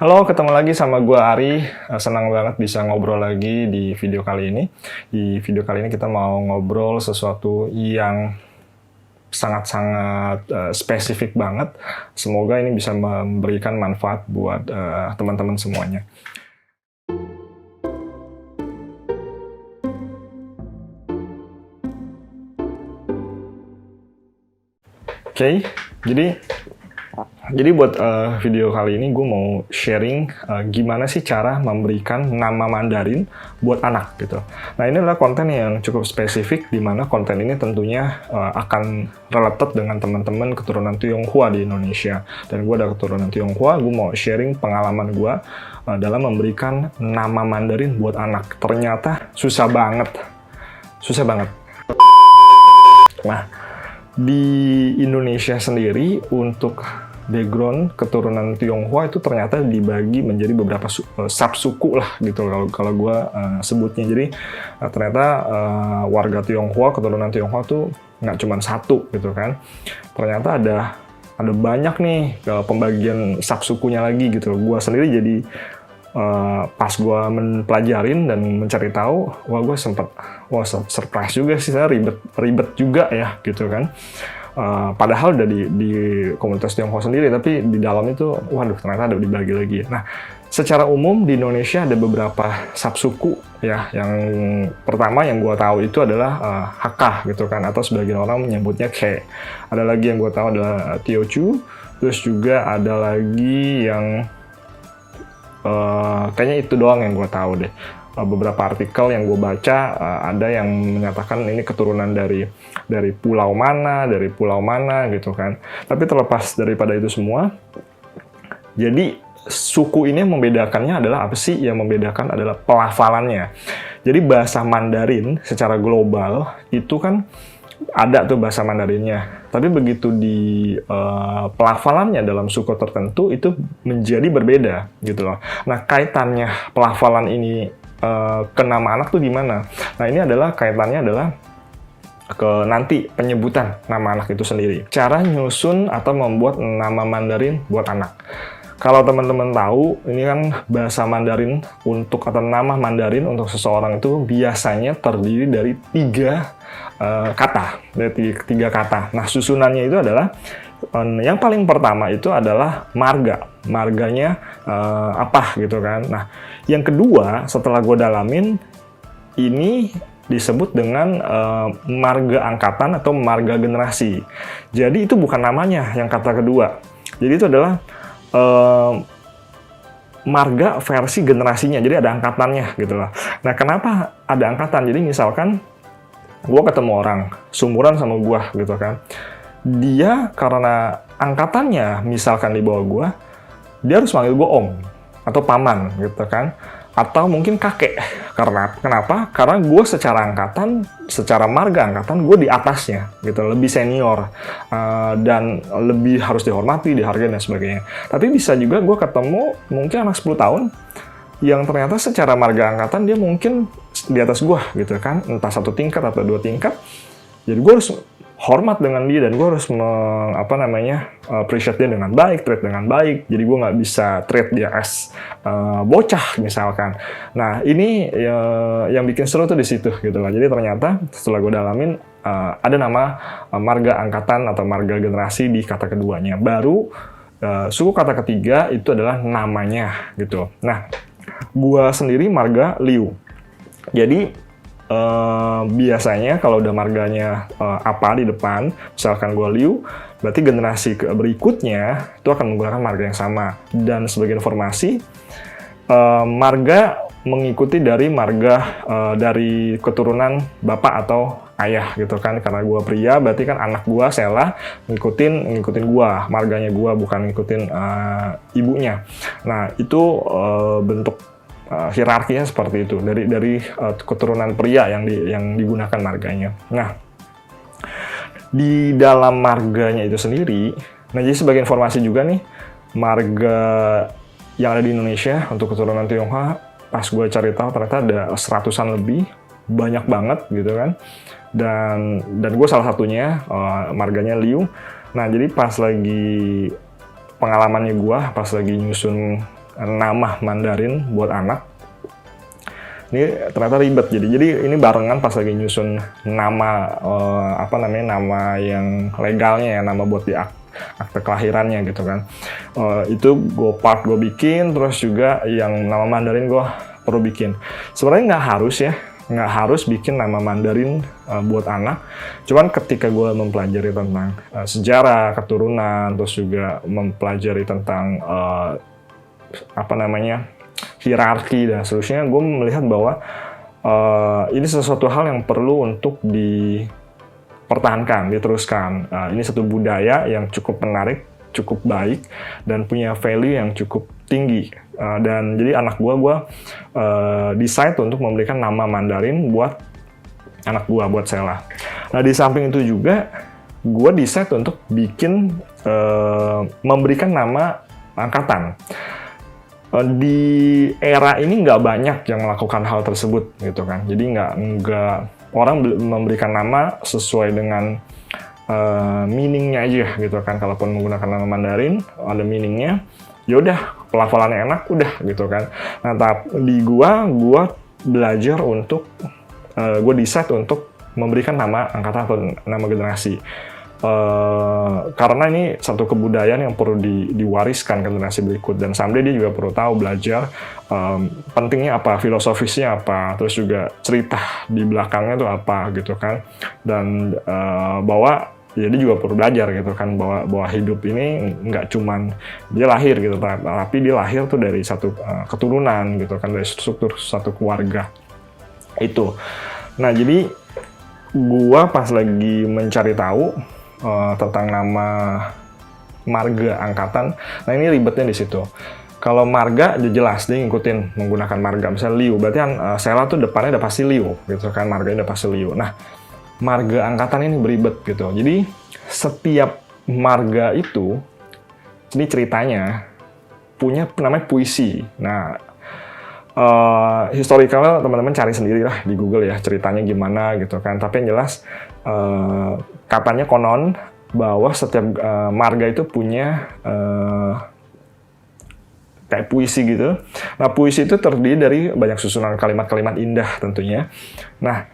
Halo, ketemu lagi sama gue Ari. Senang banget bisa ngobrol lagi di video kali ini. Di video kali ini kita mau ngobrol sesuatu yang sangat-sangat spesifik banget. Semoga ini bisa memberikan manfaat buat teman-teman semuanya. Oke, jadi buat video kali ini gue mau sharing gimana sih cara memberikan nama Mandarin buat anak gitu. Nah, ini adalah konten yang cukup spesifik, di mana konten ini tentunya akan related dengan teman-teman keturunan Tionghoa di Indonesia. Dan gue ada keturunan Tionghoa, gue mau sharing pengalaman gue dalam memberikan nama Mandarin buat anak. Ternyata susah banget. Nah, di Indonesia sendiri untuk background keturunan Tionghoa itu ternyata dibagi menjadi beberapa subsuku lah gitu kalau gue sebutnya. Jadi ternyata warga Tionghoa, keturunan Tionghoa tuh nggak cuma satu gitu kan. Ternyata ada banyak nih pembagian subsukunya lagi gitu. Gue sendiri jadi pas gue mempelajarin dan mencari tahu, gue sempet surprise juga sih, saya ribet juga ya gitu kan. Padahal udah di komunitas Tionghoa sendiri, tapi di dalam itu, waduh, ternyata ada dibagi lagi. Nah, secara umum di Indonesia ada beberapa subsuku ya. Yang pertama yang gue tahu itu adalah Hakka gitu kan, atau sebagian orang menyebutnya Ke. Ada lagi yang gue tahu adalah Teochew, terus juga ada lagi yang kayaknya itu doang yang gue tahu deh. Beberapa artikel yang gue baca ada yang menyatakan ini keturunan dari pulau mana gitu kan. Tapi terlepas daripada itu semua, jadi suku ini yang membedakannya adalah apa sih? Yang membedakan adalah pelafalannya. Jadi bahasa Mandarin secara global itu kan ada tuh bahasa Mandarinnya, tapi begitu di pelafalannya dalam suku tertentu itu menjadi berbeda gitu loh. Nah, kaitannya pelafalan ini ke nama anak tuh gimana? Nah, ini adalah kaitannya adalah ke nanti penyebutan nama anak itu sendiri. Cara nyusun atau membuat nama Mandarin buat anak. Kalau teman-teman tahu, ini kan bahasa Mandarin atau nama Mandarin untuk seseorang itu biasanya terdiri dari tiga kata. Nah, susunannya itu adalah yang paling pertama itu adalah marga. Marganya apa gitu kan. Nah, yang kedua setelah gue dalamin, ini disebut dengan marga angkatan atau marga generasi. Jadi itu bukan namanya yang kata kedua. Jadi itu adalah marga versi generasinya, jadi ada angkatannya gitu loh. Nah, kenapa ada angkatan? Jadi misalkan gue ketemu orang seumuran sama gue gitu kan, dia karena angkatannya misalkan di bawah gue, dia harus manggil gue om atau paman gitu kan, atau mungkin kakek. Kenapa? Karena gue secara angkatan, secara marga angkatan, gue di atasnya gitu, lebih senior dan lebih harus dihormati, dihargai dan sebagainya. Tapi bisa juga gue ketemu mungkin anak 10 tahun yang ternyata secara marga angkatan dia mungkin di atas gue gitu kan, entah 1 tingkat atau 2 tingkat. Jadi gue harus hormat dengan dia dan gue harus appreciate dia dengan baik, treat dengan baik. Jadi gue nggak bisa treat dia as bocah misalkan. Nah, ini yang bikin seru tuh di situ gitu lah. Jadi ternyata setelah gue dalamin ada nama marga angkatan atau marga generasi di kata keduanya. Baru suku kata ketiga itu adalah namanya gitu. Nah, gue sendiri marga Liu. Jadi biasanya kalau udah marganya apa di depan, misalkan gue Liu, berarti generasi berikutnya itu akan menggunakan marga yang sama. Dan sebagai informasi, marga mengikuti dari marga dari keturunan bapak atau ayah gitu kan. Karena gue pria, berarti kan anak gue Sela ngikutin gue, marganya gue, bukan ngikutin ibunya. Nah, itu bentuk hierarkinya seperti itu, dari keturunan pria yang digunakan marganya. Nah, di dalam marganya itu sendiri, nah jadi sebagai informasi juga nih, marga yang ada di Indonesia untuk keturunan Tionghoa, pas gue cari tahu ternyata ada 100-an lebih, banyak banget gitu kan. Dan gue salah satunya, marganya Liu. Nah, jadi pas lagi pengalamannya gue, pas lagi nyusun nama Mandarin buat anak. Ini ternyata ribet, jadi ini barengan pas lagi nyusun nama nama yang legalnya ya, nama buat di akte kelahirannya gitu kan. Itu gue bikin, terus juga yang nama Mandarin gue perlu bikin. Sebenarnya nggak harus bikin nama Mandarin buat anak. Cuman ketika gue mempelajari tentang sejarah keturunan, terus juga mempelajari tentang hierarki dan seterusnya, gue melihat bahwa ini sesuatu hal yang perlu untuk dipertahankan, diteruskan. Ini satu budaya yang cukup menarik, cukup baik, dan punya value yang cukup tinggi. Dan jadi anak gue decide untuk memberikan nama Mandarin buat anak gue, buat Sheila. Nah, di samping itu juga gue decide untuk memberikan nama angkatan. Di era ini nggak banyak yang melakukan hal tersebut gitu kan. Jadi nggak orang memberikan nama sesuai dengan meaningnya aja gitu kan. Kalaupun menggunakan nama Mandarin ada meaningnya, yaudah pelafalannya enak udah gitu kan. Nah, tapi di gua belajar untuk gue decide untuk memberikan nama angkatan atau nama generasi. Karena ini satu kebudayaan yang perlu diwariskan ke generasi berikut, dan someday dia juga perlu tahu, belajar pentingnya apa, filosofisnya apa, terus juga cerita di belakangnya itu apa gitu kan. Dan bahwa ya dia juga perlu belajar gitu kan, bahwa hidup ini nggak cuman dia lahir gitu, tapi dia lahir tuh dari satu keturunan gitu kan, dari struktur satu keluarga itu. Nah, jadi gua pas lagi mencari tahu tentang nama marga angkatan, nah ini ribetnya di situ. Kalau marga dia jelas, dia ngikutin menggunakan marga, misalnya Liu, berarti kan Sheila tuh depannya udah pasti Liu gitu kan, marganya udah pasti Liu. Nah, marga angkatan ini beribet gitu. Jadi setiap marga itu, ini ceritanya punya namanya puisi. Nah, historicalnya teman-teman cari sendiri lah di Google ya, ceritanya gimana gitu kan. Tapi yang jelas katanya konon bahwa setiap marga itu punya kayak puisi gitu. Nah, puisi itu terdiri dari banyak susunan kalimat-kalimat indah tentunya. Nah,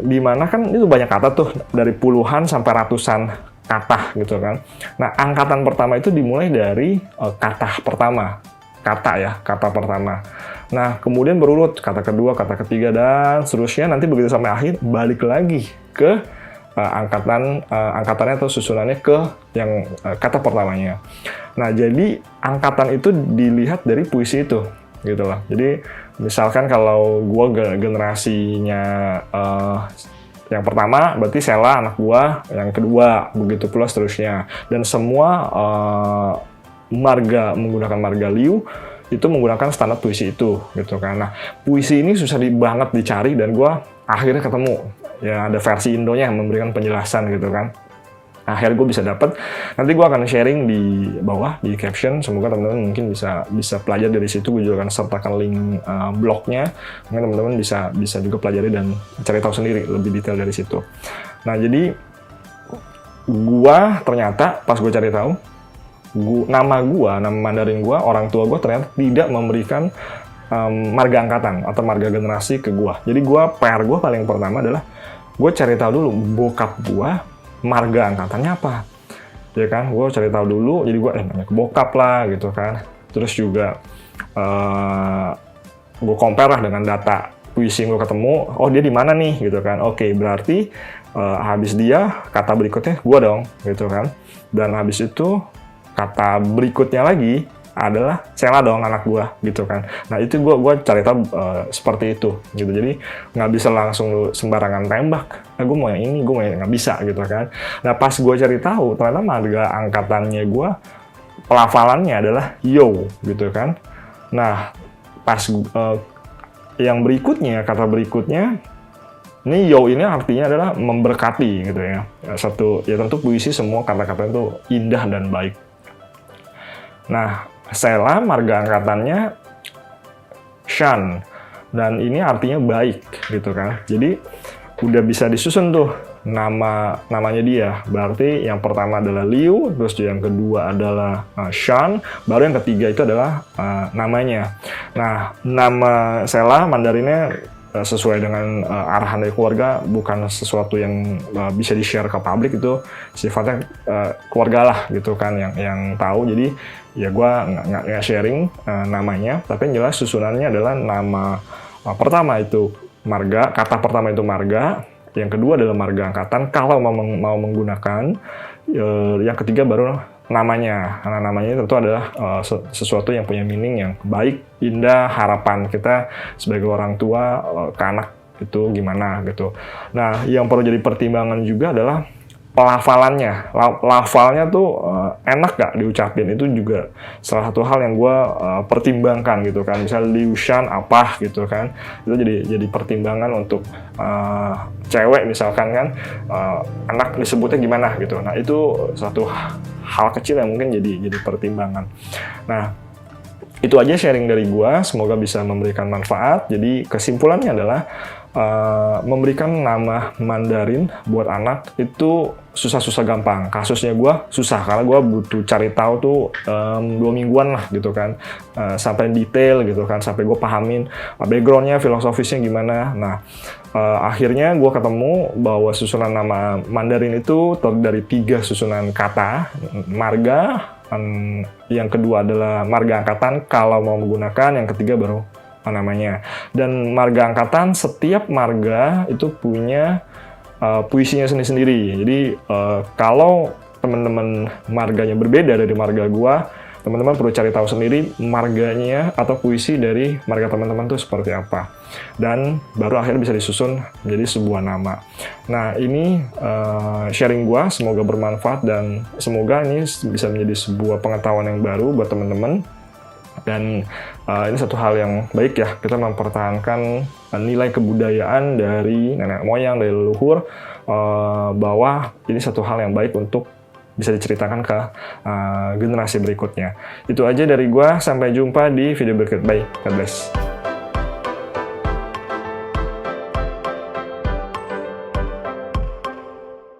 di mana kan itu banyak kata tuh, dari puluhan sampai ratusan kata gitu kan. Nah, angkatan pertama itu dimulai dari kata pertama. Kata pertama. Nah, kemudian berurut kata kedua, kata ketiga, dan seterusnya. Nanti begitu sampai akhir, balik lagi ke angkatannya atau susunannya ke yang kata pertamanya. Nah, jadi angkatan itu dilihat dari puisi itu, gitu loh. Jadi, misalkan kalau gua generasinya yang pertama, berarti Sheila anak gua, yang kedua, begitu pula seterusnya. Dan semua marga menggunakan marga Liu itu menggunakan standar puisi itu gitu kan. Nah, puisi ini susah banget dicari, dan gue akhirnya ketemu ya, ada versi Indonya yang memberikan penjelasan gitu kan. Akhirnya gue bisa dapat. Nanti gue akan sharing di bawah di caption, semoga teman-teman mungkin bisa pelajari dari situ. Gue juga akan sertakan link blognya, mungkin teman-teman bisa juga pelajari dan cari tahu sendiri lebih detail dari situ. Nah, jadi gue ternyata pas gue cari tahu, nama Mandarin gua, orang tua gua ternyata tidak memberikan marga angkatan atau marga generasi ke gua. Jadi PR gua paling pertama adalah gua cari tahu dulu bokap gua marga angkatannya apa. Ya kan, gua cari tahu dulu. Jadi gua nanya ke bokap lah gitu kan. Terus juga gua compare lah dengan data puisi yang gua ketemu. Oh, dia di mana nih gitu kan. Oke, berarti habis dia kata berikutnya gua dong gitu kan. Dan habis itu kata berikutnya lagi adalah Sheila dong, anak gua gitu kan. Nah, itu gua cari tahu seperti itu gitu. Jadi nggak bisa langsung sembarangan tembak. Nah, gua mau yang ini, gua mau yang nggak bisa gitu kan. Nah, pas gua cari tahu ternyata marga angkatannya gua pelafalannya adalah Yo gitu kan. Nah, pas yang berikutnya, kata berikutnya ini Yo ini artinya adalah memberkati gitu ya. Ya tentu puisi semua kata-kata itu indah dan baik. Nah, Sheila marga angkatannya Shan, dan ini artinya baik gitu kan. Jadi udah bisa disusun tuh namanya dia. Berarti yang pertama adalah Liu, terus yang kedua adalah Shan, baru yang ketiga itu adalah namanya. Nah, nama Sela Mandarinnya sesuai dengan arahan dari keluarga, bukan sesuatu yang bisa di-share ke publik, itu sifatnya keluarga lah gitu kan yang tahu. Jadi ya gue nggak sharing namanya, tapi yang jelas susunannya adalah nama pertama itu marga, kata pertama itu marga, yang kedua adalah marga angkatan kalau mau menggunakan, yang ketiga baru namanya. Nah, namanya tentu adalah sesuatu yang punya meaning yang baik, indah, harapan kita sebagai orang tua ke anak itu gimana gitu. Nah, yang perlu jadi pertimbangan juga adalah pelafalannya. Lafalnya tuh enak gak diucapin, itu juga salah satu hal yang gue pertimbangkan gitu kan. Misal Liu Shan apa gitu kan, itu jadi pertimbangan untuk cewek misalkan kan, anak disebutnya gimana gitu. Nah, itu satu hal kecil yang mungkin jadi pertimbangan. Nah, itu aja sharing dari gue, semoga bisa memberikan manfaat. Jadi kesimpulannya adalah memberikan nama Mandarin buat anak itu susah-susah gampang. Kasusnya gue susah karena gue butuh cari tahu tuh 2 mingguan lah gitu kan, sampai detail gitu kan, sampai gue pahamin backgroundnya, filosofisnya gimana. Nah, akhirnya gue ketemu bahwa susunan nama Mandarin itu terdiri dari 3 susunan kata, marga, yang kedua adalah marga angkatan kalau mau menggunakan, yang ketiga baru namanya. Dan marga angkatan, setiap marga itu punya puisinya sendiri-sendiri. Jadi kalau teman-teman marganya berbeda dari marga gua, teman-teman perlu cari tahu sendiri marganya atau puisi dari marga teman-teman itu seperti apa. Dan baru akhirnya bisa disusun menjadi sebuah nama. Nah, ini sharing gua, semoga bermanfaat dan semoga ini bisa menjadi sebuah pengetahuan yang baru buat teman-teman. Dan ini satu hal yang baik ya, kita mempertahankan nilai kebudayaan dari nenek moyang, dari leluhur, bahwa ini satu hal yang baik untuk bisa diceritakan ke generasi berikutnya. Itu aja dari gua, sampai jumpa di video berikut. Bye, God bless.